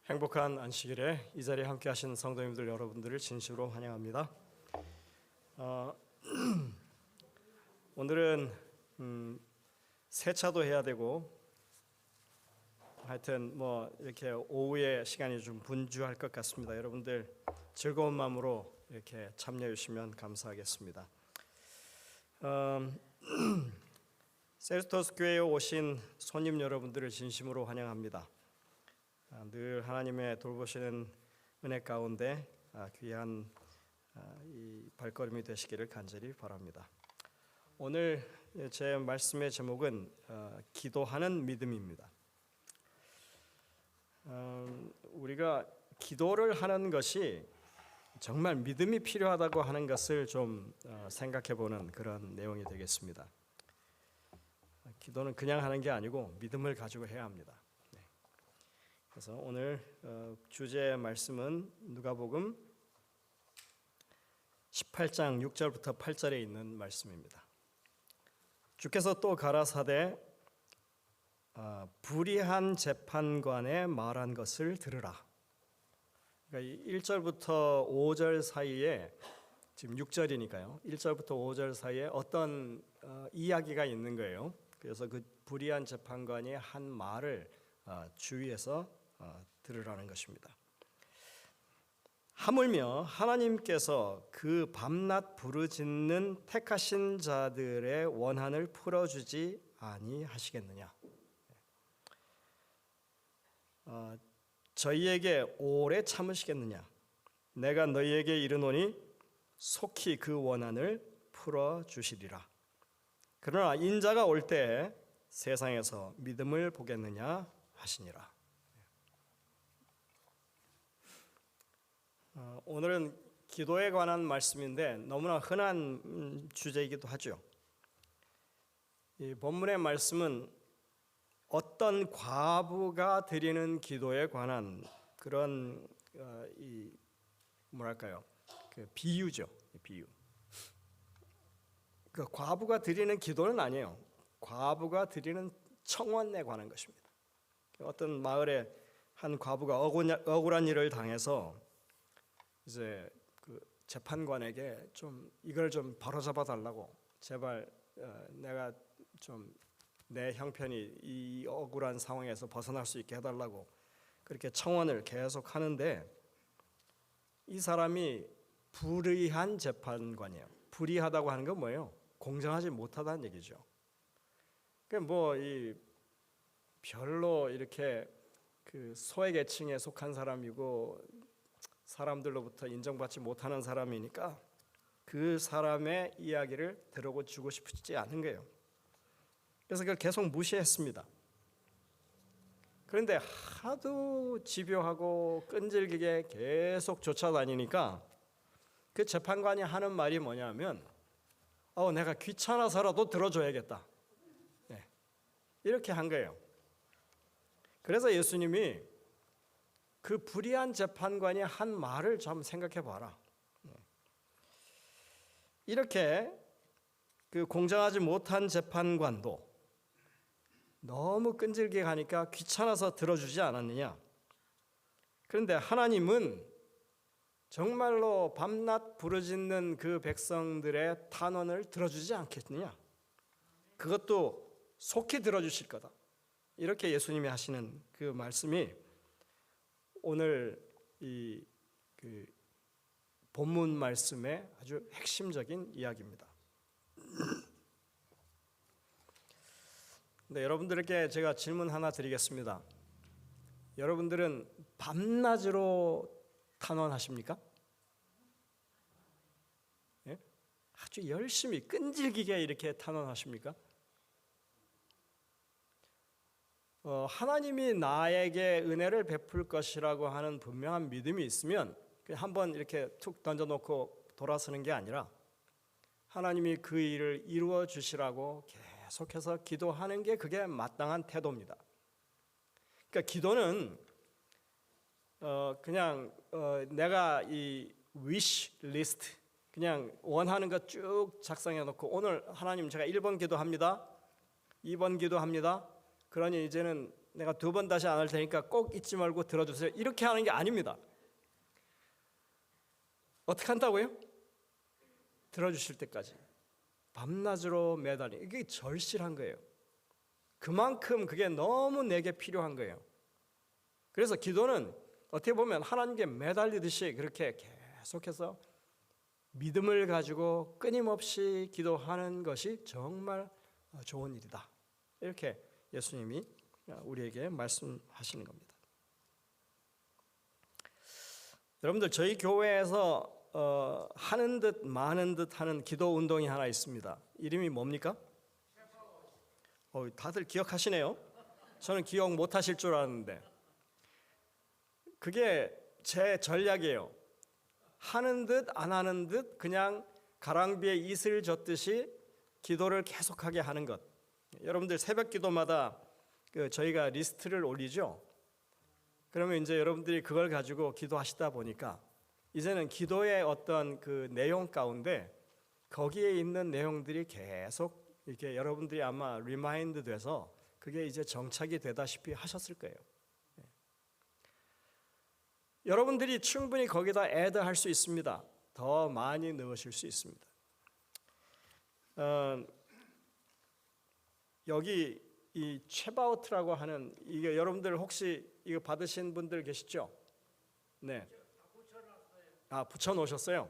행복한 안식일에 이 자리에 함께 하신 성도님들 여러분들을 진심으로 환영합니다. 오늘은 세차도 해야 되고 하여튼 이렇게 오후에 시간이 좀 분주할 것 같습니다. 여러분들 즐거운 마음으로 이렇게 참여해 주시면 감사하겠습니다. 세르토스 교회에 오신 손님 여러분들을 진심으로 환영합니다. 늘 하나님의 돌보시는 은혜 가운데 귀한 이 발걸음이 되시기를 간절히 바랍니다. 오늘 제 말씀의 제목은 기도하는 믿음입니다. 우리가 기도를 하는 것이 정말 믿음이 필요하다고 하는 것을 좀 생각해 보는 그런 내용이 되겠습니다. 기도는 그냥 하는 게 아니고 믿음을 가지고 해야 합니다. 그래서 오늘 주제 말씀은 누가복음 18장 6절부터 8절에 있는 말씀입니다. 주께서 또 가라사대 불의한 재판관의 말한 것을 들으라. 그러니까 1절부터 5절 사이에 지금 6절이니까요. 1절부터 5절 사이에 어떤 이야기가 있는 거예요. 그래서 그 불의한 재판관이 한 말을 주의해서 들으라는 것입니다. 하물며 하나님께서 그 밤낮 부르짖는 택하신 자들의 원한을 풀어주지 아니하시겠느냐? 저희에게 오래 참으시겠느냐? 내가 너희에게 이르노니 속히 그 원한을 풀어주시리라. 그러나 인자가 올 때 세상에서 믿음을 보겠느냐 하시니라. 오늘은 기도에 관한 말씀인데 너무나 흔한 주제이기도 하죠. 이 본문의 말씀은 어떤 과부가 드리는 기도에 관한 그런 그 비유죠. 비유. 그 과부가 드리는 기도는 아니에요. 과부가 드리는 청원에 관한 것입니다. 어떤 마을에 한 과부가 억울한 일을 당해서 이제 그 재판관에게 이걸 좀 바로잡아 달라고, 제발 내가 좀 내 형편이 이 억울한 상황에서 벗어날 수 있게 해달라고 그렇게 청원을 계속 하는데, 이 사람이 불의한 재판관이에요. 불의하다고 하는 건 뭐예요? 공정하지 못하다는 얘기죠. 별로 이렇게 그 소외계층에 속한 사람이고 사람들로부터 인정받지 못하는 사람이니까 그 사람의 이야기를 들어주고 싶지 않은 거예요. 그래서 그걸 계속 무시했습니다. 그런데 하도 집요하고 끈질기게 계속 쫓아다니니까 그 재판관이 하는 말이 뭐냐면 내가 귀찮아서라도 들어줘야겠다. 이렇게 한 거예요. 그래서 예수님이 그 불의한 재판관이 한 말을 좀 생각해 봐라. 이렇게 그 공정하지 못한 재판관도 너무 끈질기게 가니까 귀찮아서 들어주지 않았느냐. 그런데 하나님은 정말로 밤낮 부르짖는 그 백성들의 탄원을 들어주지 않겠느냐. 그것도 속히 들어주실 거다. 이렇게 예수님이 하시는 그 말씀이 오늘 그 본문 말씀의 아주 핵심적인 이야기입니다. 네, 여러분들에게 제가 질문 하나 드리겠습니다. 여러분들은 밤낮으로 탄원하십니까? 예? 아주 열심히 끈질기게 이렇게 탄원하십니까? 하나님이 나에게 은혜를 베풀 것이라고 하는 분명한 믿음이 있으면 그냥 한번 이렇게 툭 던져놓고 돌아서는 게 아니라 하나님이 그 일을 이루어 주시라고 계속해서 기도하는 게 그게 마땅한 태도입니다. 그러니까 기도는 그냥 내가 이 wish list 그냥 원하는 것 쭉 작성해 놓고 오늘 하나님 제가 1번 기도합니다. 2번 기도합니다. 그러니 이제는 내가 2번 다시 안 할 테니까 꼭 잊지 말고 들어주세요. 이렇게 하는 게 아닙니다. 어떻게 한다고요? 들어주실 때까지 밤낮으로 매달리. 이게 절실한 거예요. 그만큼 그게 너무 내게 필요한 거예요. 그래서 기도는 어떻게 보면 하나님께 매달리듯이 그렇게 계속해서 믿음을 가지고 끊임없이 기도하는 것이 정말 좋은 일이다. 이렇게 예수님이 우리에게 말씀하시는 겁니다. 여러분들, 저희 교회에서 하는 듯 마는 듯 하는 기도 운동이 하나 있습니다. 이름이 뭡니까? 다들 기억하시네요. 저는 기억 못 하실 줄 알았는데 그게 제 전략이에요. 하는 듯 안 하는 듯 그냥 가랑비에 이슬 젓듯이 기도를 계속하게 하는 것. 여러분들 새벽 기도마다 저희가 리스트를 올리죠. 그러면 이제 여러분들이 그걸 가지고 기도하시다 보니까 이제는 기도의 어떤 그 내용 가운데 거기에 있는 내용들이 계속 이렇게 여러분들이 아마 리마인드 돼서 그게 이제 정착이 되다시피 하셨을 거예요. 여러분들이 충분히 거기다 애드할 수 있습니다. 더 많이 넣으실 수 있습니다. 여기 이 챕아웃이라고 하는 이게 여러분들 혹시 이거 받으신 분들 계시죠? 네. 붙여 놓으셨어요.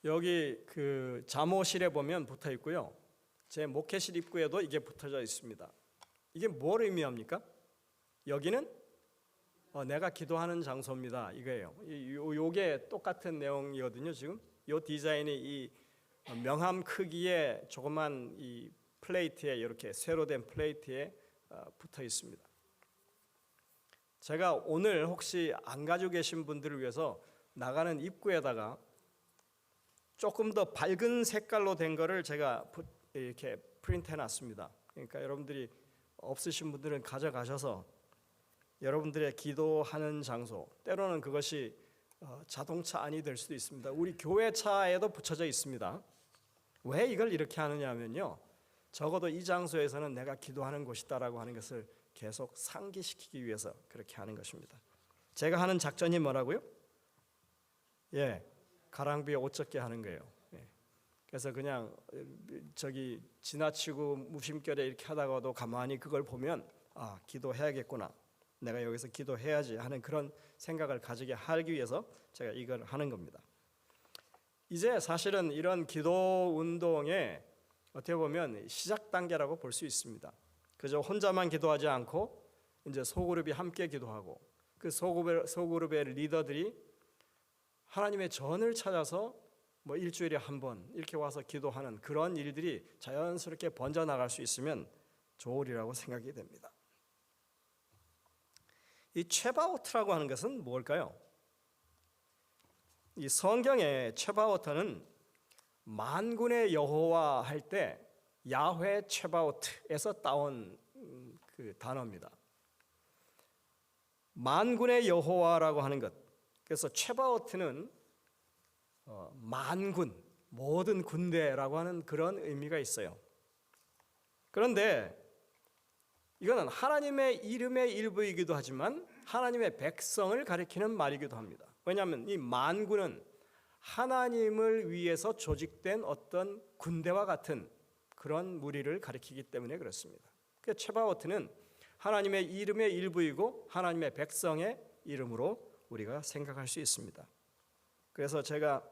여기 그 잠옷실에 보면 붙어 있고요. 제 목회실 입구에도 이게 붙어져 있습니다. 이게 뭘 의미합니까? 여기는 내가 기도하는 장소입니다. 이거예요. 요게 똑같은 내용이거든요. 지금 요 디자인이 이 명함 크기의 조그만 이 플레이트에 이렇게 쇠로 된 플레이트에 붙어 있습니다. 제가 오늘 혹시 안 가지고 계신 분들을 위해서 나가는 입구에다가 조금 더 밝은 색깔로 된 거를 제가 이렇게 프린트해 놨습니다. 그러니까 여러분들이 없으신 분들은 가져가셔서 여러분들의 기도하는 장소, 때로는 그것이 자동차 안이 될 수도 있습니다. 우리 교회 차에도 붙여져 있습니다. 왜 이걸 이렇게 하느냐 하면요, 적어도 이 장소에서는 내가 기도하는 곳이다라고 하는 것을 계속 상기시키기 위해서 그렇게 하는 것입니다. 제가 하는 작전이 뭐라고요? 가랑비에 옷 젖게 하는 거예요. 그래서 그냥 저기 지나치고 무심결에 이렇게 하다가도 가만히 그걸 보면 기도해야겠구나, 내가 여기서 기도해야지 하는 그런 생각을 가지게 하기 위해서 제가 이걸 하는 겁니다. 이제 사실은 이런 기도 운동의 어떻게 보면 시작 단계라고 볼 수 있습니다. 그저 혼자만 기도하지 않고 이제 소그룹이 함께 기도하고 그 소그룹의 리더들이 하나님의 전을 찾아서 뭐 일주일에 한 번 이렇게 와서 기도하는 그런 일들이 자연스럽게 번져나갈 수 있으면 좋으리라고 생각이 됩니다. 이 챕아웃이라고 하는 것은 뭘까요? 이 성경의 챕아웃은 만군의 여호와 할 때 야훼 챕아웃에서 따온 그 단어입니다. 만군의 여호와라고 하는 것. 그래서 챕아웃은 만군, 모든 군대라고 하는 그런 의미가 있어요. 그런데 이거는 하나님의 이름의 일부이기도 하지만 하나님의 백성을 가리키는 말이기도 합니다. 왜냐하면 이 만군은 하나님을 위해서 조직된 어떤 군대와 같은 그런 무리를 가리키기 때문에 그렇습니다. 그 챕아웃은 하나님의 이름의 일부이고 하나님의 백성의 이름으로 우리가 생각할 수 있습니다. 그래서 제가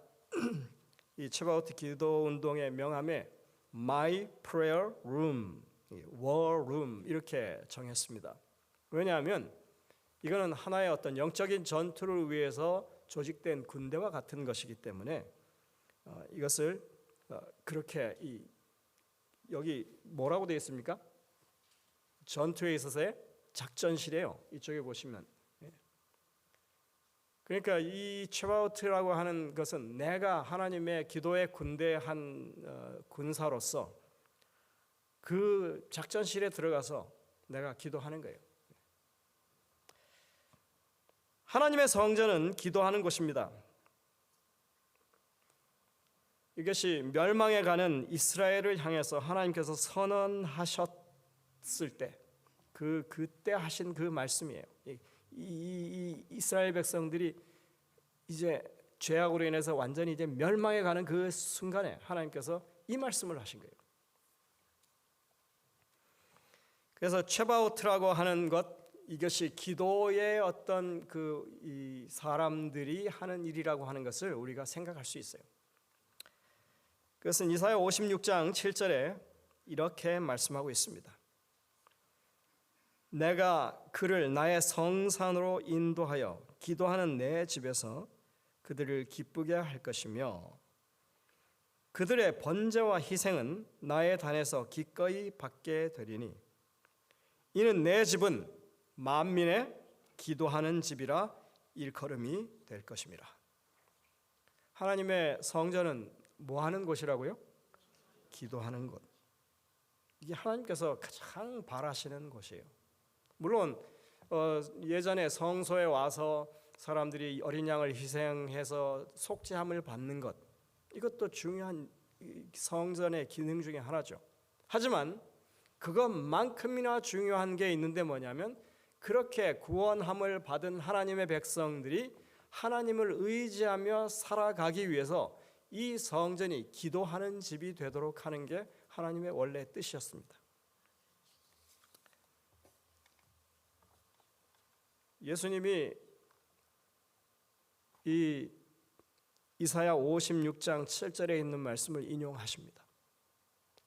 이 챕아웃 기도 운동의 명함에 My Prayer Room, War Room 이렇게 정했습니다. 왜냐하면 이거는 하나의 어떤 영적인 전투를 위해서 조직된 군대와 같은 것이기 때문에 이것을 그렇게 여기 뭐라고 되어 있습니까? 전투에 있어서의 작전실이에요. 이쪽에 보시면. 그러니까 이 챕아웃이라고 하는 것은 내가 하나님의 기도의 군대의 한 군사로서 그 작전실에 들어가서 내가 기도하는 거예요. 하나님의 성전은 기도하는 곳입니다. 이것이 멸망해 가는 이스라엘을 향해서 하나님께서 선언하셨을 때 그때 하신 그 말씀이에요. 이 이스라엘 백성들이 이제 죄악으로 인해서 완전히 이제 멸망해 가는 그 순간에 하나님께서 이 말씀을 하신 거예요. 그래서 체바오트라고 하는 것, 이것이 기도의 어떤 이 사람들이 하는 일이라고 하는 것을 우리가 생각할 수 있어요. 그것은 이사야 56장 7절에 이렇게 말씀하고 있습니다. 내가 그를 나의 성산으로 인도하여 기도하는 내 집에서 그들을 기쁘게 할 것이며 그들의 번제와 희생은 나의 단에서 기꺼이 받게 되리니 이는 내 집은 만민의 기도하는 집이라 일컬음이 될 것임이라. 하나님의 성전은 뭐 하는 곳이라고요? 기도하는 곳. 이게 하나님께서 가장 바라시는 곳이에요. 물론 예전에 성소에 와서 사람들이 어린 양을 희생해서 속죄함을 받는 것, 이것도 중요한 성전의 기능 중에 하나죠. 하지만 그것만큼이나 중요한 게 있는데 뭐냐면 그렇게 구원함을 받은 하나님의 백성들이 하나님을 의지하며 살아가기 위해서 이 성전이 기도하는 집이 되도록 하는 게 하나님의 원래 뜻이었습니다. 예수님이 이 이사야 56장 7절에 있는 말씀을 인용하십니다.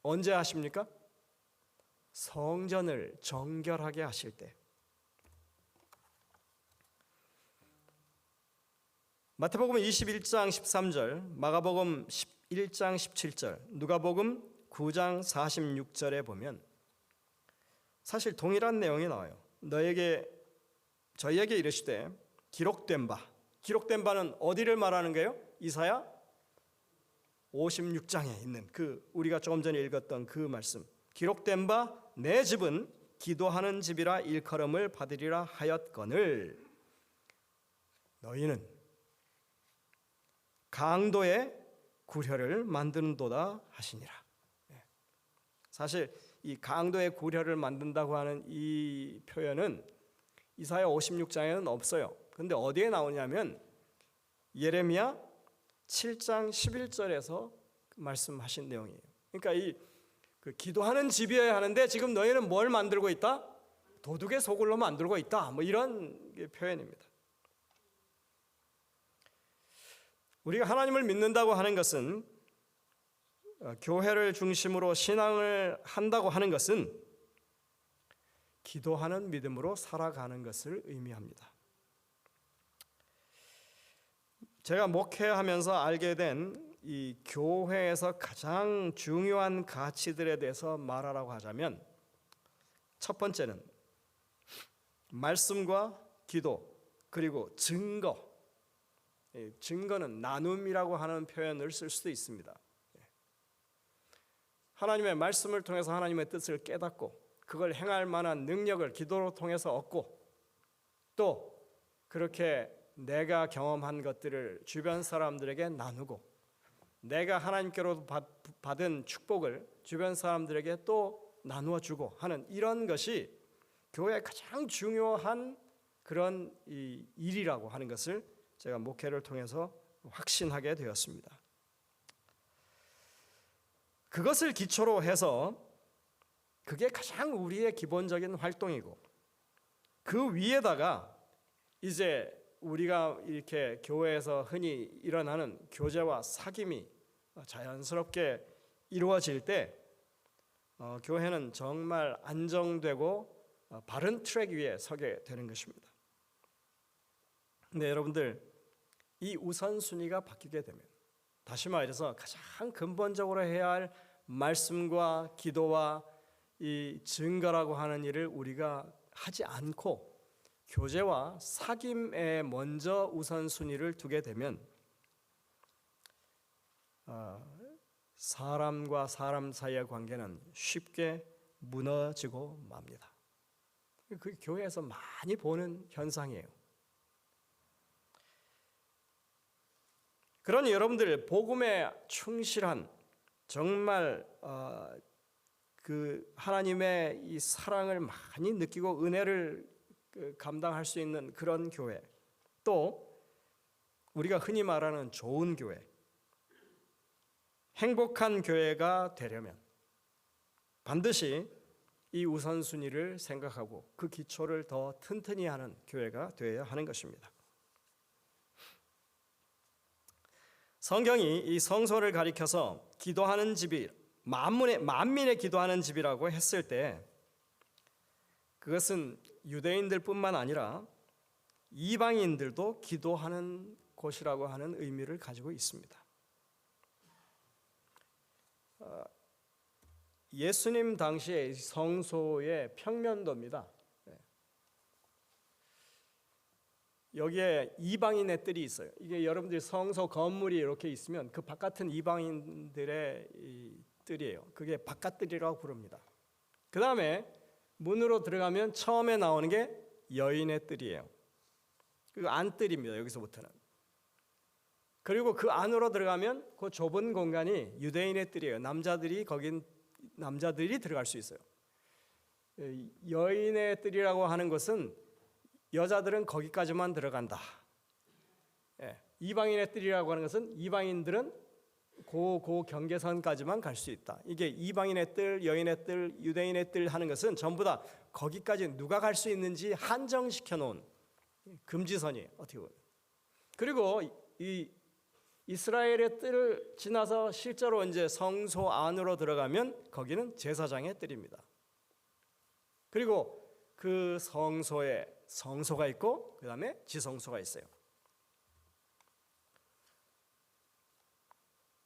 언제 하십니까? 성전을 정결하게 하실 때. 마태복음 21장 13절, 마가복음 11장 17절, 누가복음 9장 46절에 보면 사실 동일한 내용이 나와요. 저희에게 이르시되 기록된 바는 어디를 말하는 거예요? 이사야 56장에 있는 우리가 조금 전에 읽었던 그 말씀. 기록된 바 내 집은 기도하는 집이라 일컬음을 받으리라 하였거늘 너희는 강도의 구려를 만드는도다 하시니라. 사실 이 강도의 구려를 만든다고 하는 이 표현은 이사야 56장에는 없어요. 근데 어디에 나오냐면 예레미야 7장 11절에서 말씀하신 내용이에요. 그러니까 기도하는 집이어야 하는데 지금 너희는 뭘 만들고 있다? 도둑의 소굴로 만들고 있다. 뭐 이런 표현입니다. 우리가 하나님을 믿는다고 하는 것은 교회를 중심으로 신앙을 한다고 하는 것은 기도하는 믿음으로 살아가는 것을 의미합니다. 제가 목회하면서 알게 된 이 교회에서 가장 중요한 가치들에 대해서 말하라고 하자면 첫 번째는 말씀과 기도 그리고 증거. 증거는 나눔이라고 하는 표현을 쓸 수도 있습니다. 하나님의 말씀을 통해서 하나님의 뜻을 깨닫고 그걸 행할 만한 능력을 기도로 통해서 얻고 또 그렇게 내가 경험한 것들을 주변 사람들에게 나누고 내가 하나님께로 받은 축복을 주변 사람들에게 또 나누어 주고 하는 이런 것이 교회의 가장 중요한 그런 일이라고 하는 것을 제가 목회를 통해서 확신하게 되었습니다. 그것을 기초로 해서 그게 가장 우리의 기본적인 활동이고 그 위에다가 이제 우리가 이렇게 교회에서 흔히 일어나는 교제와 사귐이 자연스럽게 이루어질 때 교회는 정말 안정되고 바른 트랙 위에 서게 되는 것입니다. 근데 여러분들 이 우선순위가 바뀌게 되면 다시 말해서 가장 근본적으로 해야 할 말씀과 기도와 이 증거라고 하는 일을 우리가 하지 않고 교제와 사귐에 먼저 우선순위를 두게 되면 사람과 사람 사이의 관계는 쉽게 무너지고 맙니다. 그 교회에서 많이 보는 현상이에요. 그러니 여러분들 복음에 충실한 정말 그 하나님의 이 사랑을 많이 느끼고 은혜를 감당할 수 있는 그런 교회, 또 우리가 흔히 말하는 좋은 교회, 행복한 교회가 되려면 반드시 이 우선순위를 생각하고 그 기초를 더 튼튼히 하는 교회가 되어야 하는 것입니다. 성경이 이 성소를 가리켜서 기도하는 집이 만민의 기도하는 집이라고 했을 때 그것은 유대인들뿐만 아니라 이방인들도 기도하는 곳이라고 하는 의미를 가지고 있습니다. 예수님 당시의 성소의 평면도입니다. 여기에 이방인의 뜰이 있어요. 이게 여러분들이 성소 건물이 이렇게 있으면 그 바깥은 이방인들의 뜰이에요. 그게 바깥뜰이라고 부릅니다. 그 다음에 문으로 들어가면 처음에 나오는 게 여인의 뜰이에요. 그 안뜰입니다. 여기서부터는. 그리고 그 안으로 들어가면 그 좁은 공간이 유대인의 뜰이에요. 남자들이 들어갈 수 있어요. 여인의 뜰이라고 하는 것은 여자들은 거기까지만 들어간다. 이방인의 뜰이라고 하는 것은 이방인들은 그 경계선까지만 갈 수 있다. 이게 이방인의 뜰, 여인의 뜰, 유대인의 뜰 하는 것은 전부 다 거기까지 누가 갈 수 있는지 한정시켜 놓은 금지선이에요. 어떻게 보면. 그리고 이 이스라엘의 뜰을 지나서 실제로 이제 성소 안으로 들어가면 거기는 제사장의 뜰입니다. 그리고 그 성소에 성소가 있고 그 다음에 지성소가 있어요.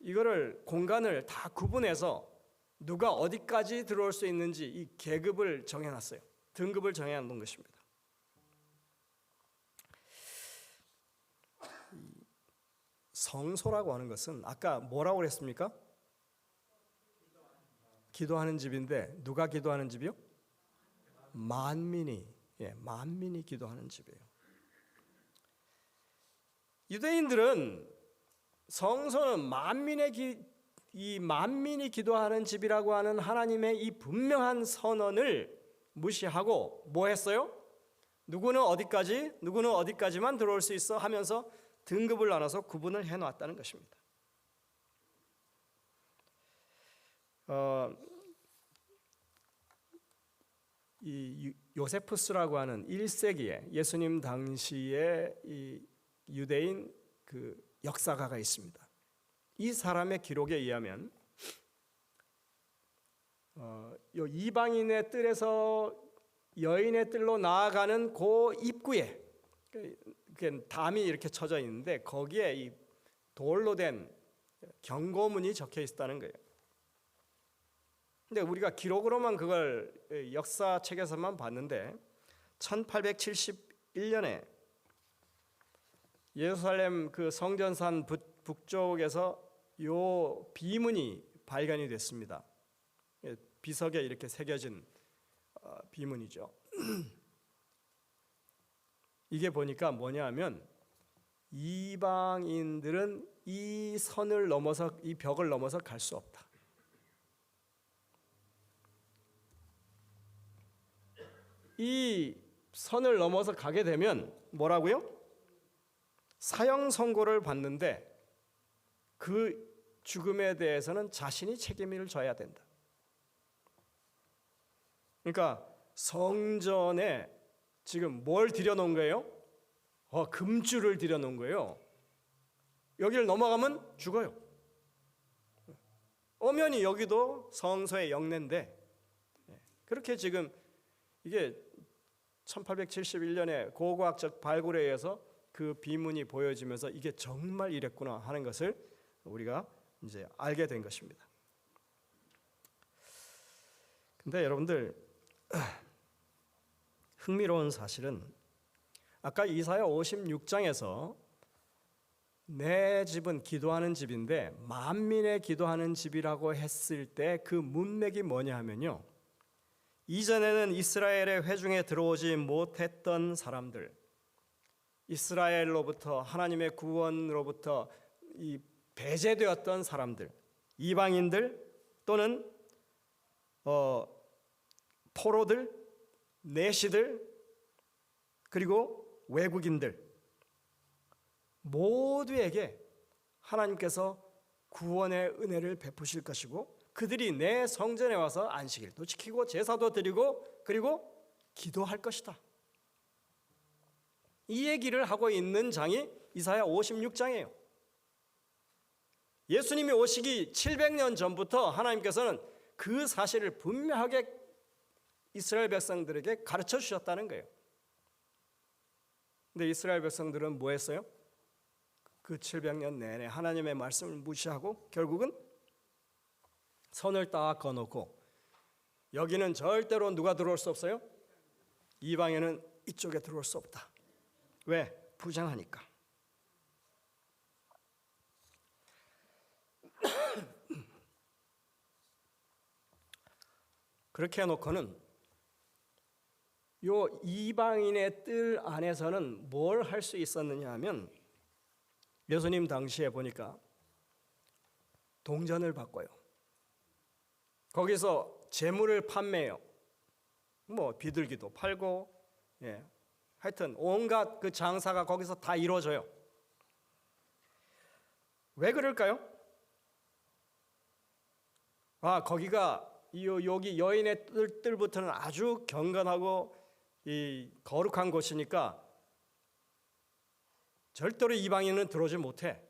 이거를 공간을 다 구분해서 누가 어디까지 들어올 수 있는지 이 계급을 정해놨어요. 등급을 정해놓은 것입니다. 성소라고 하는 것은 아까 뭐라고 그랬습니까? 기도하는 집인데 누가 기도하는 집이요? 만민이 기도하는 집이에요. 유대인들은 성소는 만민이 기도하는 집이라고 하는 하나님의 이 분명한 선언을 무시하고 뭐 했어요? 누구는 어디까지만 들어올 수 있어 하면서 등급을 나눠서 구분을 해놨다는 것입니다. 이 요세푸스라고 하는 1세기에 예수님 당시에 이 유대인 그 역사가가 있습니다. 이 사람의 기록에 의하면 이방인의 뜰에서 여인의 뜰로 나아가는 그 입구에 담이 이렇게 쳐져 있는데 거기에 이 돌로 된 경고문이 적혀 있다는 거예요. 근데 우리가 기록으로만 그걸 역사책에서만 봤는데 1871년에 예루살렘 그 성전산 북쪽에서 요 비문이 발견이 됐습니다. 비석에 이렇게 새겨진 비문이죠. 이게 보니까 뭐냐 하면 이방인들은 이 선을 넘어서 이 벽을 넘어서 갈 수 없다. 이 선을 넘어서 가게 되면 뭐라고요? 사형 선고를 받는데 그 죽음에 대해서는 자신이 책임을 져야 된다. 그러니까 성전에 지금 뭘 들여놓은 거예요? 금줄을 들여놓은 거예요. 여기를 넘어가면 죽어요. 엄연히 여기도 성소의 영내인데 그렇게 지금 이게 1871년에 고고학적 발굴에 의해서 그 비문이 보여지면서 이게 정말 이랬구나 하는 것을 우리가 이제 알게 된 것입니다. 근데 여러분들 흥미로운 사실은 아까 이사야 56장에서 내 집은 기도하는 집인데 만민의 기도하는 집이라고 했을 때 그 문맥이 뭐냐 하면요, 이전에는 이스라엘의 회중에 들어오지 못했던 사람들, 이스라엘로부터 하나님의 구원으로부터 이 배제되었던 사람들, 이방인들 또는 포로들, 내시들, 그리고 외국인들 모두에게 하나님께서 구원의 은혜를 베푸실 것이고 그들이 내 성전에 와서 안식일도 지키고 제사도 드리고 그리고 기도할 것이다. 이 얘기를 하고 있는 장이 이사야 56장이에요. 예수님이 오시기 700년 전부터 하나님께서는 그 사실을 분명하게 이스라엘 백성들에게 가르쳐 주셨다는 거예요. 근데 이스라엘 백성들은 뭐 했어요? 그 700년 내내 하나님의 말씀을 무시하고 결국은 선을 딱 그어놓고 여기는 절대로 누가 들어올 수 없어요? 이방인은 이쪽에 들어올 수 없다. 왜? 부정하니까. 그렇게 해놓고는 요 이방인의 뜰 안에서는 뭘 할 수 있었느냐 하면 예수님 당시에 보니까 동전을 바꿔요. 거기서 재물을 판매해요. 뭐 비둘기도 팔고, 하여튼 온갖 그 장사가 거기서 다 이루어져요. 왜 그럴까요? 거기가 여기 여인의 뜰부터는 아주 경건하고 이 거룩한 곳이니까 절대로 이방인은 들어오지 못해.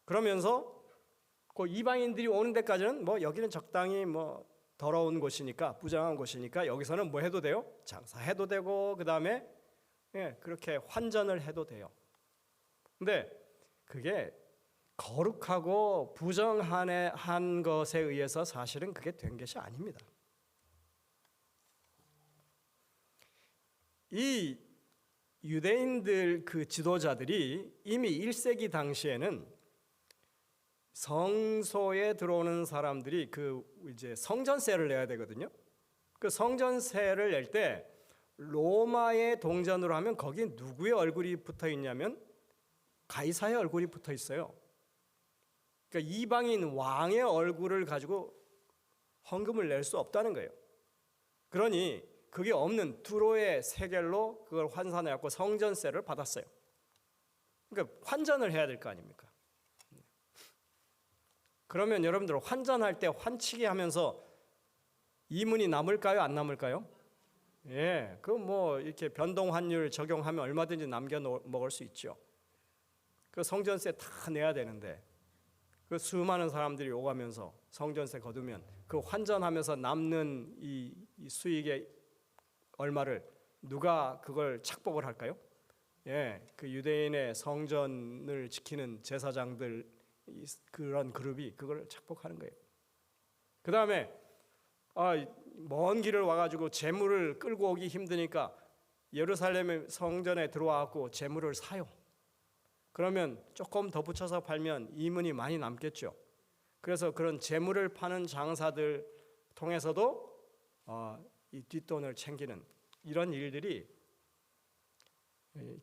그러면서 그 이방인들이 오는 데까지는 뭐 여기는 적당히 뭐 더러운 곳이니까 부정한 곳이니까 여기서는 뭐 해도 돼요? 장사해도 되고 그 다음에 그렇게 환전을 해도 돼요. 근데 그게 거룩하고 부정한 것에 의해서 사실은 그게 된 것이 아닙니다. 이 유대인들 그 지도자들이 이미 1세기 당시에는 성소에 들어오는 사람들이 그 이제 성전세를 내야 되거든요. 그 성전세를 낼 때 로마의 동전으로 하면 거기 누구의 얼굴이 붙어 있냐면 가이사의 얼굴이 붙어 있어요. 그러니까 이방인 왕의 얼굴을 가지고 헌금을 낼 수 없다는 거예요. 그러니 그게 없는 두로의 세겔로 그걸 환산해 갖고 성전세를 받았어요. 그러니까 환전을 해야 될 거 아닙니까? 그러면 여러분들 환전할 때 환치기 하면서 이문이 남을까요? 안 남을까요? 그 뭐 이렇게 변동 환율 적용하면 얼마든지 남겨 먹을 수 있죠. 그 성전세 다 내야 되는데 그 수많은 사람들이 오가면서 성전세 거두면 그 환전하면서 남는 이 수익의 얼마를 누가 그걸 착복을 할까요? 그 유대인의 성전을 지키는 제사장들 그런 그룹이 그걸 착복하는 거예요. 그 다음에 먼 길을 와가지고 재물을 끌고 오기 힘드니까 예루살렘 성전에 들어와갖고 재물을 사요. 그러면 조금 더 붙여서 팔면 이문이 많이 남겠죠. 그래서 그런 재물을 파는 장사들 통해서도 이 뒷돈을 챙기는 이런 일들이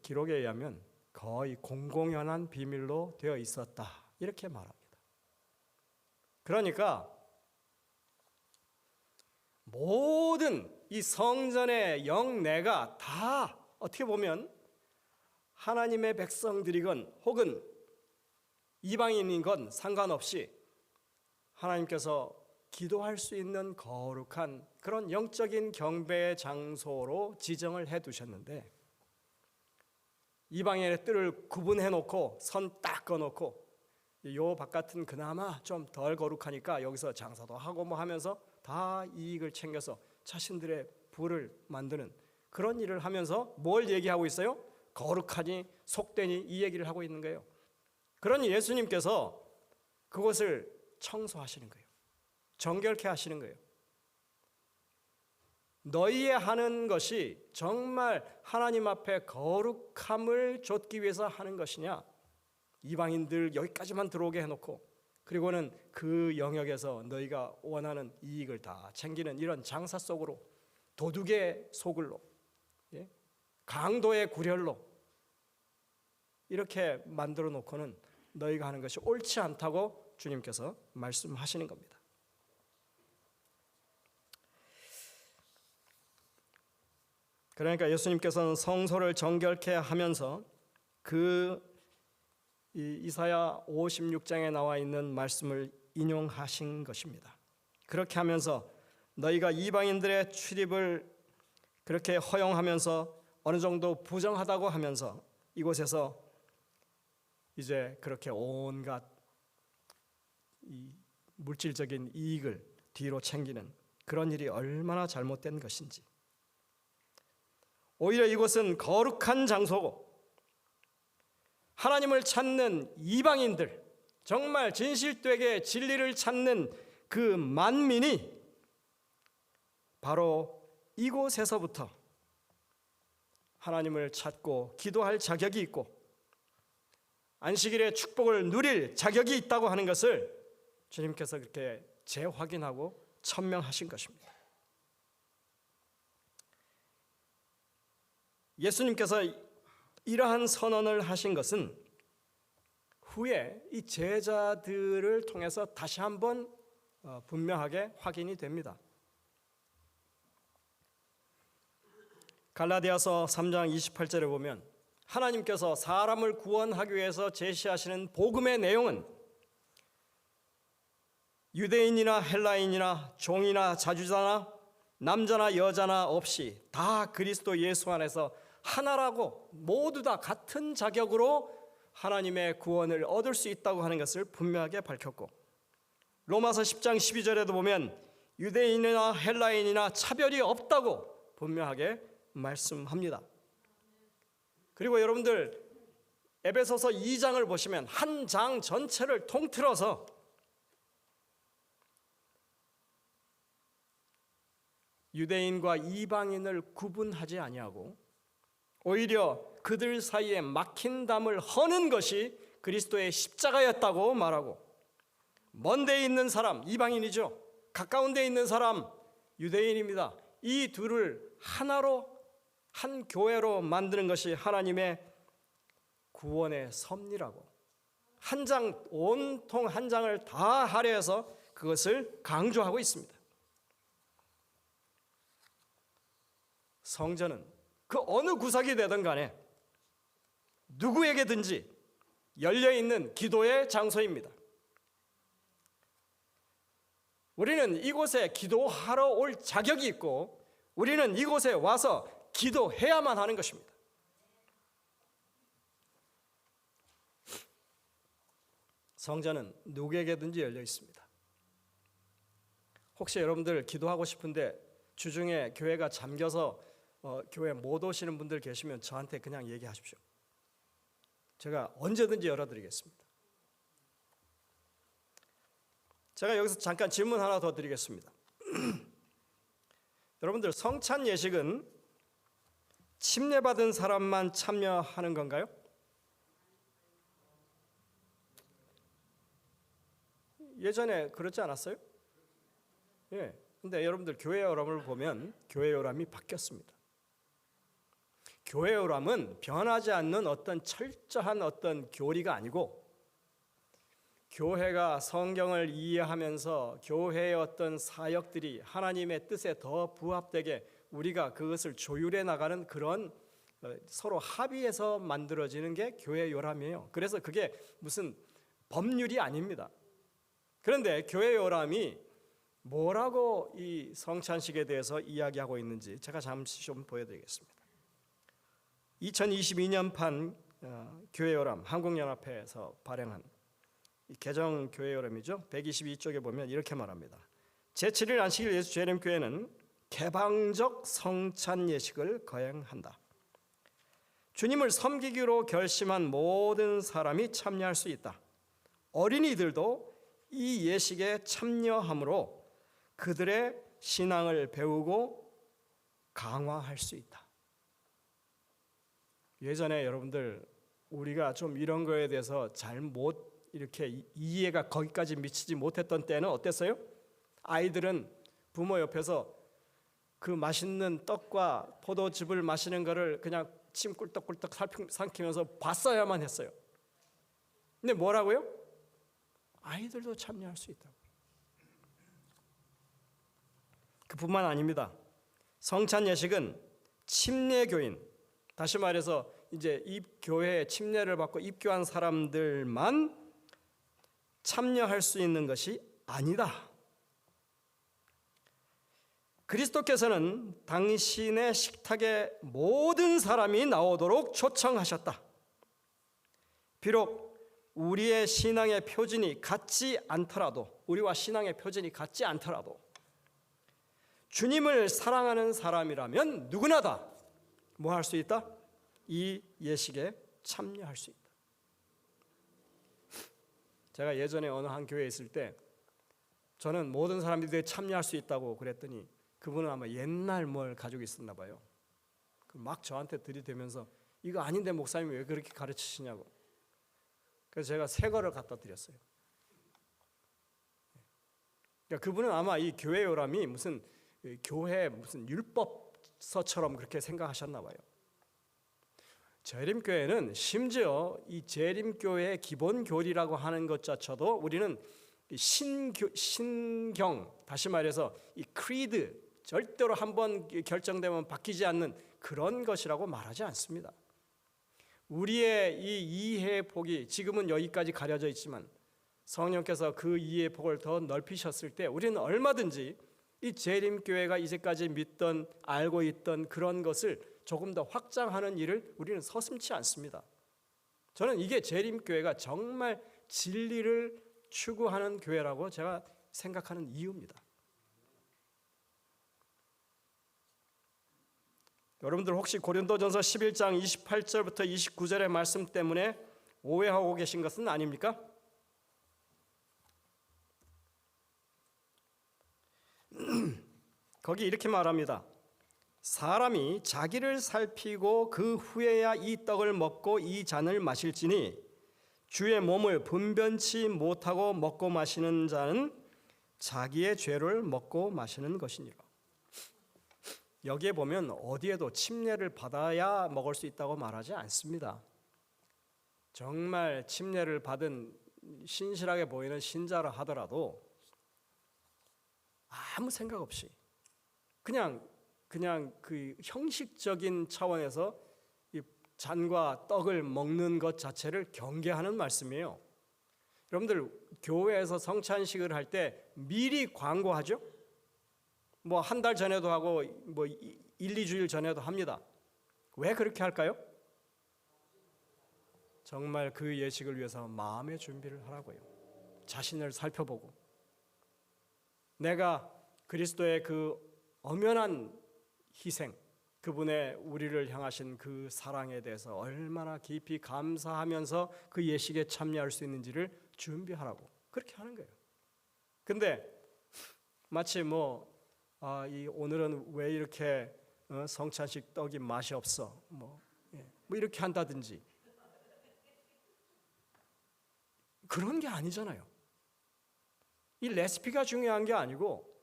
기록에 의하면 거의 공공연한 비밀로 되어 있었다. 이렇게 말합니다. 그러니까 모든 이 성전의 영내가 다 어떻게 보면 하나님의 백성들이건 혹은 이방인인 건 상관없이 하나님께서 기도할 수 있는 거룩한 그런 영적인 경배의 장소로 지정을 해 두셨는데 이방인의 뜰을 구분해 놓고 선 딱 그어 놓고 요 바깥은 그나마 좀 덜 거룩하니까 여기서 장사도 하고 뭐 하면서 다 이익을 챙겨서 자신들의 부를 만드는 그런 일을 하면서 뭘 얘기하고 있어요? 거룩하니 속되니 이 얘기를 하고 있는 거예요. 그러니 예수님께서 그것을 청소하시는 거예요. 정결케 하시는 거예요. 너희의 하는 것이 정말 하나님 앞에 거룩함을 좇기 위해서 하는 것이냐? 이방인들 여기까지만 들어오게 해놓고 그리고는 그 영역에서 너희가 원하는 이익을 다 챙기는 이런 장사 속으로 도둑의 소굴로 강도의 구렬로 이렇게 만들어 놓고는 너희가 하는 것이 옳지 않다고 주님께서 말씀하시는 겁니다. 그러니까 예수님께서는 성소를 정결케 하면서 이사야 56장에 나와 있는 말씀을 인용하신 것입니다. 그렇게 하면서 너희가 이방인들의 출입을 그렇게 허용하면서 어느 정도 부정하다고 하면서 이곳에서 이제 그렇게 온갖 이 물질적인 이익을 뒤로 챙기는 그런 일이 얼마나 잘못된 것인지, 오히려 이곳은 거룩한 장소고 하나님을 찾는 이방인들, 정말 진실되게 진리를 찾는 그 만민이 바로 이곳에서부터 하나님을 찾고 기도할 자격이 있고 안식일의 축복을 누릴 자격이 있다고 하는 것을 주님께서 그렇게 재확인하고 천명하신 것입니다. 예수님께서 이러한 선언을 하신 것은 후에 이 제자들을 통해서 다시 한번 분명하게 확인이 됩니다. 갈라디아서 3장 28절에 보면 하나님께서 사람을 구원하기 위해서 제시하시는 복음의 내용은 유대인이나 헬라인이나 종이나 자주자나 남자나 여자나 없이 다 그리스도 예수 안에서 하나라고 모두 다 같은 자격으로 하나님의 구원을 얻을 수 있다고 하는 것을 분명하게 밝혔고, 로마서 10장 12절에도 보면 유대인이나 헬라인이나 차별이 없다고 분명하게 말씀합니다. 그리고 여러분들 에베소서 2장을 보시면 한 장 전체를 통틀어서 유대인과 이방인을 구분하지 아니하고 오히려 그들 사이에 막힌 담을 허는 것이 그리스도의 십자가였다고 말하고, 먼 데 있는 사람 이방인이죠, 가까운 데 있는 사람 유대인입니다. 이 둘을 하나로 한 교회로 만드는 것이 하나님의 구원의 섭리라고, 한 장 온통 한 장을 다 할애해서 그것을 강조하고 있습니다. 성전은 그 어느 구석이 되든 간에 누구에게든지 열려있는 기도의 장소입니다. 우리는 이곳에 기도하러 올 자격이 있고 우리는 이곳에 와서 기도해야만 하는 것입니다. 성전은 누구에게든지 열려 있습니다. 혹시 여러분들 기도하고 싶은데 주중에 교회가 잠겨서 교회 못 오시는 분들 계시면 저한테 그냥 얘기하십시오. 제가 언제든지 열어드리겠습니다. 제가 여기서 잠깐 질문 하나 더 드리겠습니다. 여러분들 성찬 예식은 침례받은 사람만 참여하는 건가요? 예전에 그렇지 않았어요? 예. 근데 여러분들 교회 요람을 보면 교회 요람이 바뀌었습니다. 교회 요람은 변하지 않는 어떤 철저한 어떤 교리가 아니고 교회가 성경을 이해하면서 교회의 어떤 사역들이 하나님의 뜻에 더 부합되게 우리가 그것을 조율해 나가는 그런 서로 합의해서 만들어지는 게 교회 요람이에요. 그래서 그게 무슨 법률이 아닙니다. 그런데 교회 요람이 뭐라고 이 성찬식에 대해서 이야기하고 있는지 제가 잠시 좀 보여드리겠습니다. 2022년판 교회 요람 한국연합회에서 발행한 개정 교회 요람이죠. 122쪽에 보면 이렇게 말합니다. 제7일 안식일 예수 재림교회는 개방적 성찬 예식을 거행한다. 주님을 섬기기로 결심한 모든 사람이 참여할 수 있다. 어린이들도 이 예식에 참여함으로 그들의 신앙을 배우고 강화할 수 있다. 예전에 여러분들 우리가 좀 이런 거에 대해서 잘 못 이렇게 이해가 거기까지 미치지 못했던 때는 어땠어요? 아이들은 부모 옆에서 그 맛있는 떡과 포도즙을 마시는 거를 그냥 침 꿀떡꿀떡 삼키면서 봤어야만 했어요. 근데 뭐라고요? 아이들도 참여할 수 있다고. 그뿐만 아닙니다. 성찬 예식은 침례교인, 다시 말해서 이제 교회에 침례를 받고 입교한 사람들만 참여할 수 있는 것이 아니다. 그리스도께서는 당신의 식탁에 모든 사람이 나오도록 초청하셨다. 비록 우리의 신앙의 표준이 같지 않더라도, 우리와 신앙의 표준이 같지 않더라도 주님을 사랑하는 사람이라면 누구나 다 뭐 할 수 있다? 이 예식에 참여할 수 있다. 제가 예전에 어느 한 교회에 있을 때 저는 모든 사람들이 참여할 수 있다고 그랬더니 그분은 아마 옛날 뭘 가지고 있었나 봐요. 막 저한테 들이대면서 이거 아닌데 목사님 왜 그렇게 가르치시냐고. 그래서 제가 새 거를 갖다 드렸어요. 그러니까 그분은 아마 이 교회 요람이 무슨 교회 무슨 율법서처럼 그렇게 생각하셨나 봐요. 재림교회는 심지어 이 재림교회의 기본 교리라고 하는 것조차도 우리는 신경, 다시 말해서 이 크리드, 절대로 한번 결정되면 바뀌지 않는 그런 것이라고 말하지 않습니다. 우리의 이 이해의 폭이 지금은 여기까지 가려져 있지만 성령께서 그 이해의 폭을 더 넓히셨을 때 우리는 얼마든지 이 재림교회가 이제까지 믿던, 알고 있던 그런 것을 조금 더 확장하는 일을 우리는 서슴지 않습니다. 저는 이게 재림교회가 정말 진리를 추구하는 교회라고 제가 생각하는 이유입니다. 여러분들 혹시 고린도전서 11장 28절부터 29절의 말씀 때문에 오해하고 계신 것은 아닙니까? 거기 이렇게 말합니다. 사람이 자기를 살피고 그 후에야 이 떡을 먹고 이 잔을 마실지니 주의 몸을 분변치 못하고 먹고 마시는 자는 자기의 죄를 먹고 마시는 것이니라. 여기에 보면 어디에도 침례를 받아야 먹을 수 있다고 말하지 않습니다. 정말 침례를 받은 신실하게 보이는 신자라 하더라도 아무 생각 없이 그냥 그 형식적인 차원에서 이 잔과 떡을 먹는 것 자체를 경계하는 말씀이에요. 여러분들 교회에서 성찬식을 할 때 미리 광고하죠? 뭐 한 달 전에도 하고 뭐 1, 2주일 전에도 합니다. 왜 그렇게 할까요? 정말 그 예식을 위해서 마음의 준비를 하라고요. 자신을 살펴보고 내가 그리스도의 그 엄연한 희생, 그분의 우리를 향하신 그 사랑에 대해서 얼마나 깊이 감사하면서 그 예식에 참여할 수 있는지를 준비하라고 그렇게 하는 거예요. 근데 마치 이 오늘은 왜 이렇게 성찬식 떡이 맛이 없어 뭐 이렇게 한다든지 그런 게 아니잖아요. 이 레시피가 중요한 게 아니고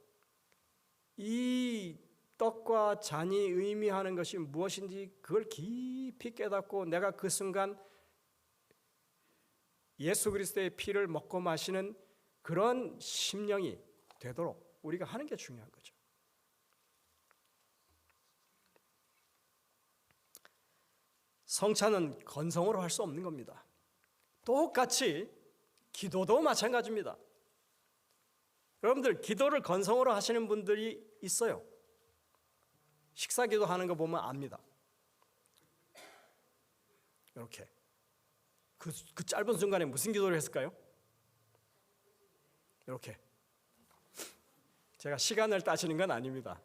이 떡과 잔이 의미하는 것이 무엇인지 그걸 깊이 깨닫고 내가 그 순간 예수 그리스도의 피를 먹고 마시는 그런 심령이 되도록 우리가 하는 게 중요한 거죠. 성찬은 건성으로 할 수 없는 겁니다. 똑같이 기도도 마찬가지입니다. 여러분들 기도를 건성으로 하시는 분들이 있어요. 식사기도 하는 거 보면 압니다. 이렇게 그 짧은 순간에 무슨 기도를 했을까요? 이렇게. 제가 시간을 따지는 건 아닙니다.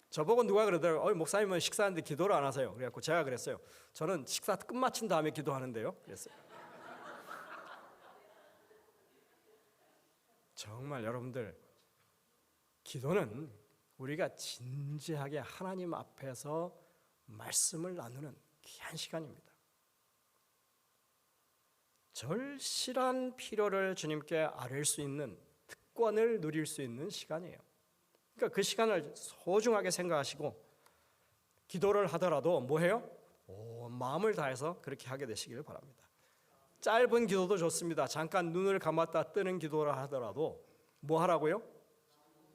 저보고 누가 그러더라고요. 목사님은 식사하는데 기도를 안 하세요. 그래갖고 제가 그랬어요. 저는 식사 끝마친 다음에 기도하는데요. 그랬어요. 정말 여러분들 기도는 우리가 진지하게 하나님 앞에서 말씀을 나누는 귀한 시간입니다. 절실한 필요를 주님께 아뢰 수 있는 특권을 누릴 수 있는 시간이에요. 그러니까 그 시간을 소중하게 생각하시고 기도를 하더라도 뭐해요? 마음을 다해서 그렇게 하게 되시기를 바랍니다. 짧은 기도도 좋습니다. 잠깐 눈을 감았다 뜨는 기도를 하더라도 뭐 하라고요?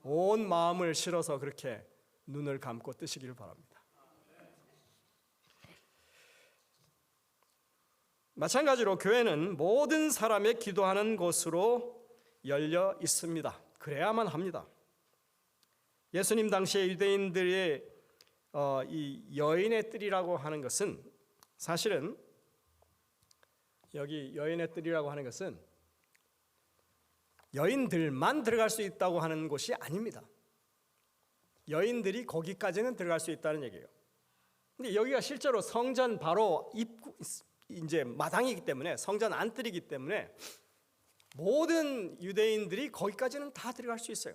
온 마음을 실어서 그렇게 눈을 감고 뜨시기를 바랍니다. 마찬가지로 교회는 모든 사람의 기도하는 곳으로 열려 있습니다. 그래야만 합니다. 예수님 당시에 유대인들의 이 여인의 뜰이라고 하는 것은 사실은 여기 여인의 뜰이라고 하는 것은 여인들만 들어갈 수 있다고 하는 곳이 아닙니다. 여인들이 거기까지는 들어갈 수 있다는 얘기예요. 근데 여기가 실제로 성전 바로 입구 이제 마당이기 때문에 성전 안뜰이기 때문에 모든 유대인들이 거기까지는 다 들어갈 수 있어요.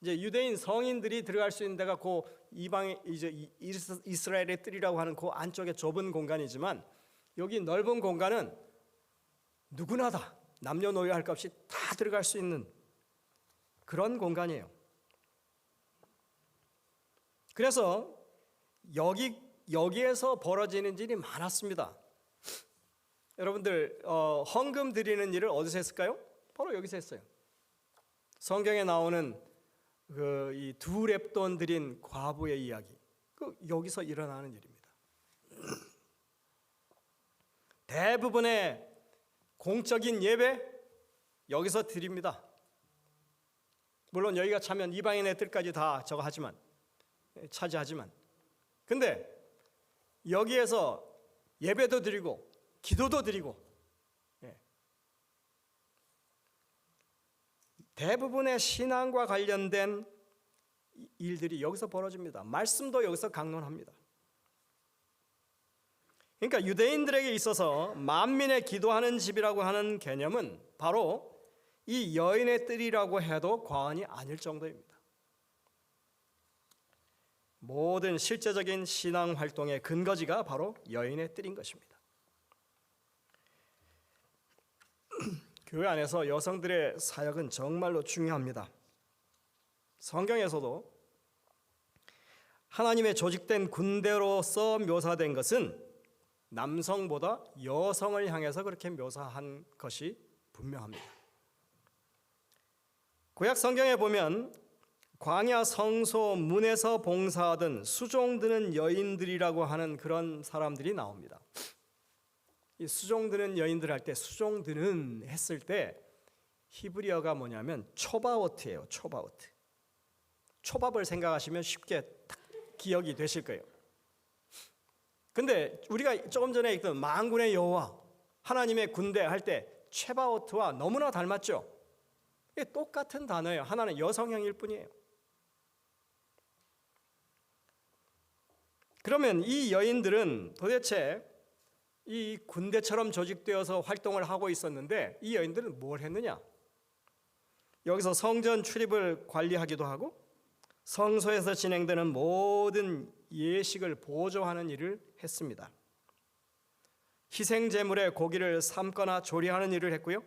이제 유대인 성인들이 들어갈 수 있는 데가 그 이방의 이제 이스라엘의 뜰이라고 하는 그 안쪽에 좁은 공간이지만 여기 넓은 공간은 누구나 다 남녀노소 할 것 없이 다 들어갈 수 있는 그런 공간이에요. 그래서 여기에서 벌어지는 일이 많았습니다. 여러분들 헌금 드리는 일을 어디서 했을까요? 바로 여기서 했어요. 성경에 나오는 이 두 렙돈 드린 과부의 이야기, 여기서 일어나는 일입니다. 대부분의 공적인 예배 여기서 드립니다. 물론 여기가 차면 이방인의 뜰까지 다 저거 하지만 차지하지만 근데 여기에서 예배도 드리고 기도도 드리고 대부분의 신앙과 관련된 일들이 여기서 벌어집니다. 말씀도 여기서 강론합니다. 그러니까 유대인들에게 있어서 만민의 기도하는 집이라고 하는 개념은 바로 이 여인의 뜰이라고 해도 과언이 아닐 정도입니다. 모든 실제적인 신앙 활동의 근거지가 바로 여인의 뜰인 것입니다. 교회 안에서 여성들의 사역은 정말로 중요합니다. 성경에서도 하나님의 조직된 군대로서 묘사된 것은 남성보다 여성을 향해서 그렇게 묘사한 것이 분명합니다. 구약 성경에 보면 광야 성소 문에서 봉사하던 수종드는 여인들이라고 하는 그런 사람들이 나옵니다. 이 수종드는 여인들 할 때 수종드는 했을 때 히브리어가 뭐냐면 초바오트예요. 초바오트. 초밥을 생각하시면 쉽게 딱 기억이 되실 거예요. 근데 우리가 조금 전에 읽던 만군의 여호와 하나님의 군대 할 때 체바오트와 너무나 닮았죠. 이게 똑같은 단어예요. 하나는 여성형일 뿐이에요. 그러면 이 여인들은 도대체 이 군대처럼 조직되어서 활동을 하고 있었는데 이 여인들은 뭘 했느냐? 여기서 성전 출입을 관리하기도 하고 성소에서 진행되는 모든 예식을 보조하는 일을 했습니다. 희생 제물의 고기를 삶거나 조리하는 일을 했고요.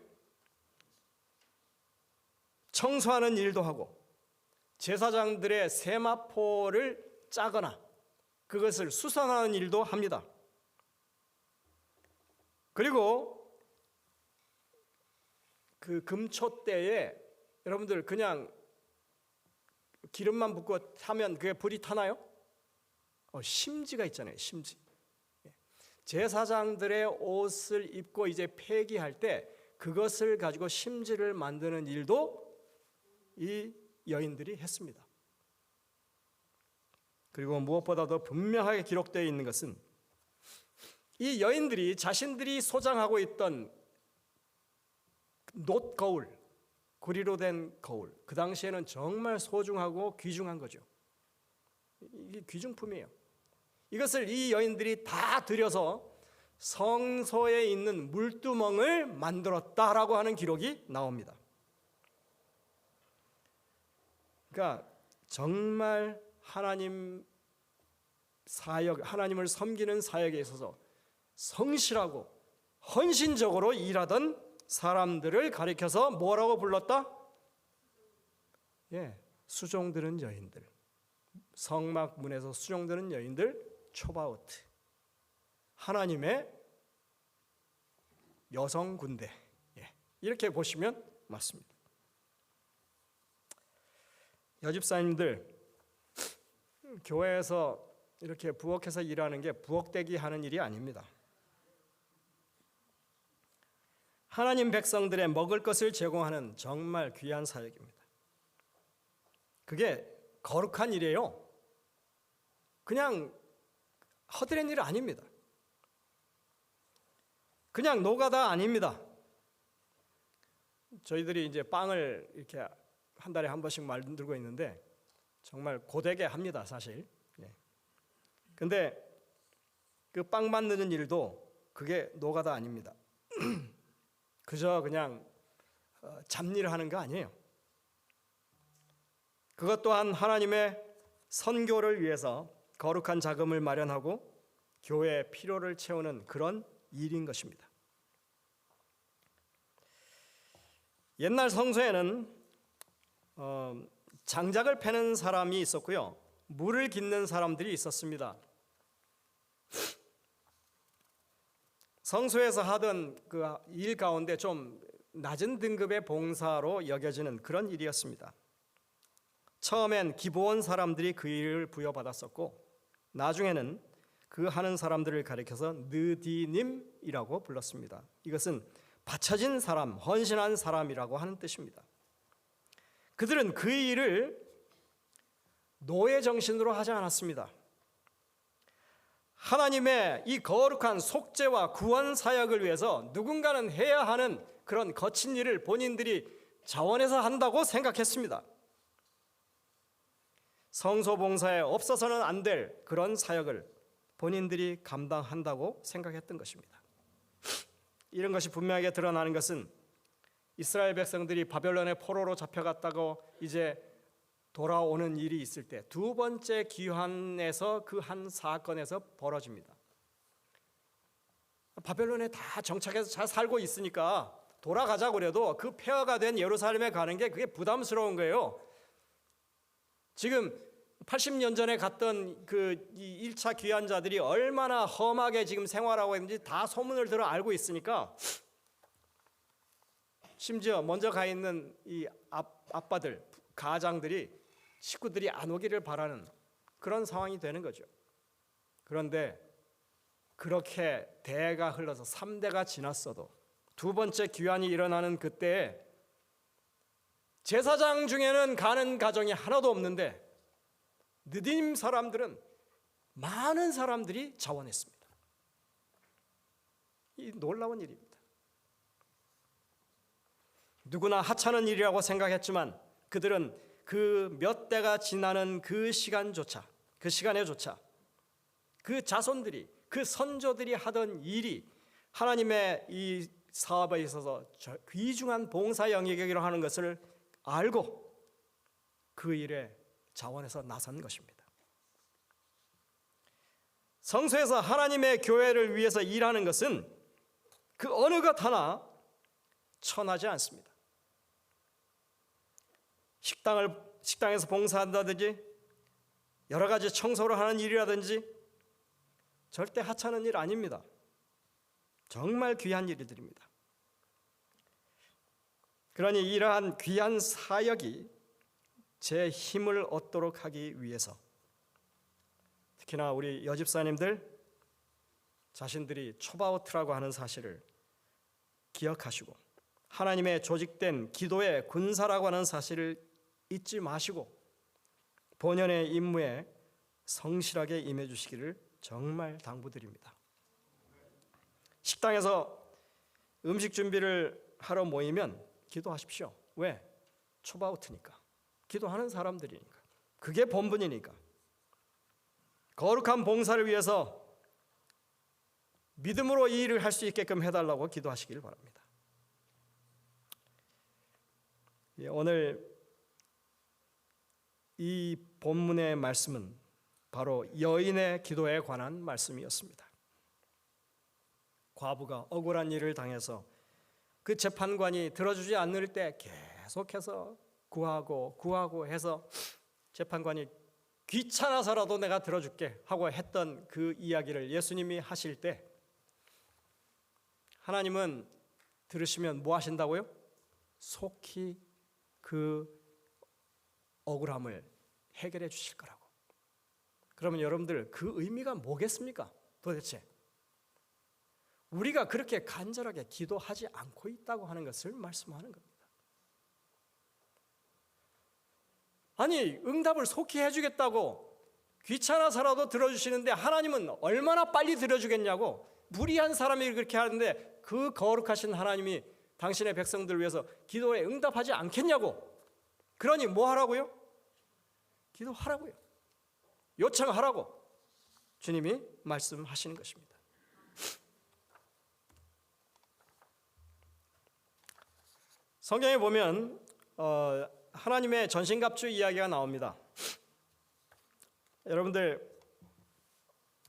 청소하는 일도 하고 제사장들의 세마포를 짜거나 그것을 수선하는 일도 합니다. 그리고 그 금초대에 여러분들 그냥 기름만 붓고 타면 그게 불이 타나요? 심지가 있잖아요. 심지. 제사장들의 옷을 입고 이제 폐기할 때 그것을 가지고 심지를 만드는 일도 이 여인들이 했습니다. 그리고 무엇보다도 분명하게 기록되어 있는 것은 이 여인들이 자신들이 소장하고 있던 놋거울, 구리로 된 거울, 그 당시에는 정말 소중하고 귀중한 거죠. 이게 귀중품이에요. 이것을 이 여인들이 다 들여서 성소에 있는 물두멍을 만들었다라고 하는 기록이 나옵니다. 그러니까 정말 하나님 사역, 하나님을 섬기는 사역에 있어서 성실하고 헌신적으로 일하던 사람들을 가리켜서 뭐라고 불렀다? 수종드는 여인들, 성막문에서 수종드는 여인들, 초바오트, 하나님의 여성 군대, 이렇게 보시면 맞습니다. 여집사님들, 교회에서 이렇게 부엌에서 일하는 게 부엌대기 하는 일이 아닙니다. 하나님 백성들의 먹을 것을 제공하는 정말 귀한 사역입니다. 그게 거룩한 일이에요. 그냥 허드렛 일 아닙니다. 그냥 노가다 아닙니다. 저희들이 이제 빵을 이렇게 한 달에 한 번씩 만들고 있는데 정말 고되게 합니다, 사실. 근데 그 빵 만드는 일도 그게 노가다 아닙니다. 그저 그냥 잡일을 하는 거 아니에요. 그것 또한 하나님의 선교를 위해서 거룩한 자금을 마련하고 교회의 필요를 채우는 그런 일인 것입니다. 옛날 성서에는 장작을 패는 사람이 있었고요, 물을 깃는 사람들이 있었습니다. 성소에서 하던 그 일 가운데 좀 낮은 등급의 봉사로 여겨지는 그런 일이었습니다. 처음엔 기브온 사람들이 그 일을 부여받았었고 나중에는 그 하는 사람들을 가리켜서 느디님이라고 불렀습니다. 이것은 바쳐진 사람, 헌신한 사람이라고 하는 뜻입니다. 그들은 그 일을 노예 정신으로 하지 않았습니다. 하나님의 이 거룩한 속죄와 구원 사역을 위해서 누군가는 해야 하는 그런 거친 일을 본인들이 자원해서 한다고 생각했습니다. 성소 봉사에 없어서는 안 될 그런 사역을 본인들이 감당한다고 생각했던 것입니다. 이런 것이 분명하게 드러나는 것은 이스라엘 백성들이 바벨론의 포로로 잡혀갔다고 이제 돌아오는 일이 있을 때 두 번째 귀환에서 그 한 사건에서 벌어집니다. 바벨론에 다 정착해서 잘 살고 있으니까 돌아가자고 그래도 그 폐허가 된 예루살렘에 가는 게 그게 부담스러운 거예요. 지금 80년 전에 갔던 그 1차 귀환자들이 얼마나 험하게 지금 생활하고 있는지 다 소문을 들어 알고 있으니까, 심지어 먼저 가 있는 이 아빠들, 가장들이 식구들이 안 오기를 바라는 그런 상황이 되는 거죠. 그런데 그렇게 대가 흘러서 3대가 지났어도 두 번째 귀환이 일어나는 그때에 제사장 중에는 가는 가정이 하나도 없는데 느디님 사람들은 많은 사람들이 자원했습니다. 이 놀라운 일입니다. 누구나 하찮은 일이라고 생각했지만 그들은 그 몇 대가 지나는 그 시간조차, 그 시간에조차 그 자손들이, 그 선조들이 하던 일이 하나님의 이 사업에 있어서 귀중한 봉사 영역이라고 하는 것을 알고 그 일에 자원해서 나선 것입니다. 성소에서 하나님의 교회를 위해서 일하는 것은 그 어느 것 하나 천하지 않습니다. 식당에서 봉사한다든지 여러 가지 청소를 하는 일이라든지 절대 하찮은 일 아닙니다. 정말 귀한 일들입니다. 그러니 이러한 귀한 사역이 제 힘을 얻도록 하기 위해서 특히나 우리 여집사님들 자신들이 초바오트라고 하는 사실을 기억하시고 하나님의 조직된 기도의 군사라고 하는 사실을 잊지 마시고 본연의 임무에 성실하게 임해 주시기를 정말 당부드립니다. 식당에서 음식 준비를 하러 모이면 기도하십시오. 왜? 초바우트니까. 기도하는 사람들이니까. 그게 본분이니까. 거룩한 봉사를 위해서 믿음으로 이 일을 할 수 있게끔 해달라고 기도하시길 바랍니다. 오늘 이 본문의 말씀은 바로 여인의 기도에 관한 말씀이었습니다. 과부가 억울한 일을 당해서 그 재판관이 들어주지 않을 때 계속해서 구하고 해서 재판관이 귀찮아서라도 내가 들어줄게 하고 했던 그 이야기를 예수님이 하실 때 하나님은 들으시면 뭐 하신다고요? 속히 그 억울함을 해결해 주실 거라고. 그러면 여러분들 그 의미가 뭐겠습니까? 도대체 우리가 그렇게 간절하게 기도하지 않고 있다고 하는 것을 말씀하는 겁니다. 아니, 응답을 속히 해주겠다고 귀찮아서라도 들어주시는데 하나님은 얼마나 빨리 들어주겠냐고. 무리한 사람이 그렇게 하는데 그 거룩하신 하나님이 당신의 백성들을 위해서 기도에 응답하지 않겠냐고. 그러니 뭐 하라고요? 기도하라고요. 요청하라고 주님이 말씀하시는 것입니다. 성경에 보면 하나님의 전신갑주 이야기가 나옵니다. 여러분들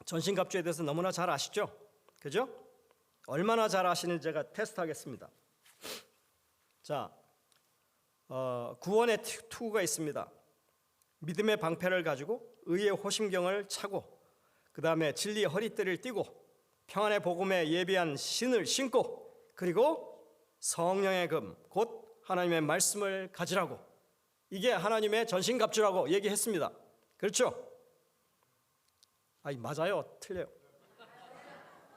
전신갑주에 대해서 너무나 잘 아시죠? 그죠? 얼마나 잘 아시는지 제가 테스트하겠습니다. 자, 구원의 투구가 있습니다. 믿음의 방패를 가지고 의의 호심경을 차고, 그 다음에 진리의 허리띠를 띠고, 평안의 복음에 예비한 신을 신고, 그리고 성령의 금, 곧 하나님의 말씀을 가지라고. 이게 하나님의 전신갑주라고 얘기했습니다. 그렇죠? 아니, 맞아요? 틀려요?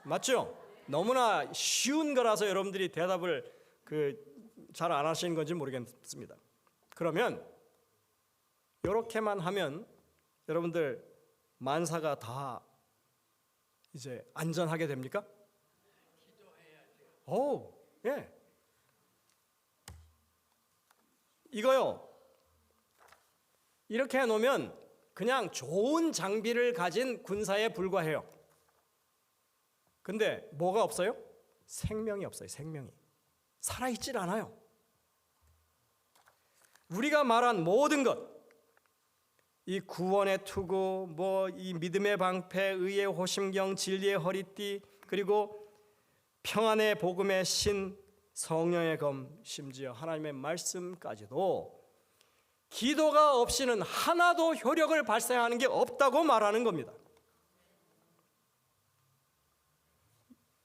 맞죠? 너무나 쉬운 거라서 여러분들이 대답을 잘 안 하시는 건지 모르겠습니다. 그러면 이렇게만 하면 여러분들 만사가 다 이제 안전하게 됩니까? 오, 예. 이거요. 이렇게 해놓으면 그냥 좋은 장비를 가진 군사에 불과해요. 근데 뭐가 없어요? 생명이 없어요. 생명이 살아있질 않아요. 우리가 말한 모든 것, 이 구원의 투구, 이 믿음의 방패, 의의 호심경, 진리의 허리띠, 그리고 평안의 복음의 신, 성령의 검, 심지어 하나님의 말씀까지도 기도가 없이는 하나도 효력을 발생하는 게 없다고 말하는 겁니다.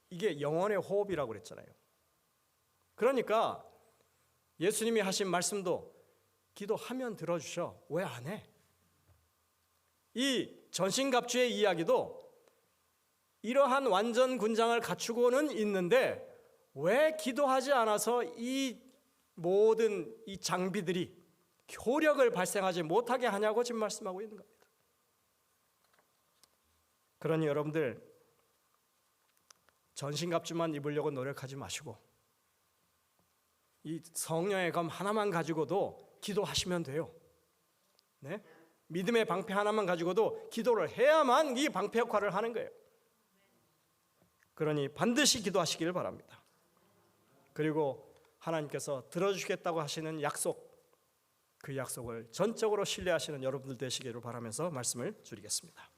이게 영혼의 호흡이라고 그랬잖아요. 그러니까 예수님이 하신 말씀도 기도하면 들어주셔. 왜 안 해? 이 전신갑주의 이야기도 이러한 완전 군장을 갖추고는 있는데 왜 기도하지 않아서 이 모든 이 장비들이 효력을 발생하지 못하게 하냐고 지금 말씀하고 있는 겁니다. 그러니 여러분들 전신갑주만 입으려고 노력하지 마시고 이 성령의 검 하나만 가지고도 기도하시면 돼요. 네? 믿음의 방패 하나만 가지고도 기도를 해야만 이 방패 역할을 하는 거예요. 그러니 반드시 기도하시기를 바랍니다. 그리고 하나님께서 들어주시겠다고 하시는 약속, 그 약속을 전적으로 신뢰하시는 여러분들 되시기를 바라면서 말씀을 줄이겠습니다.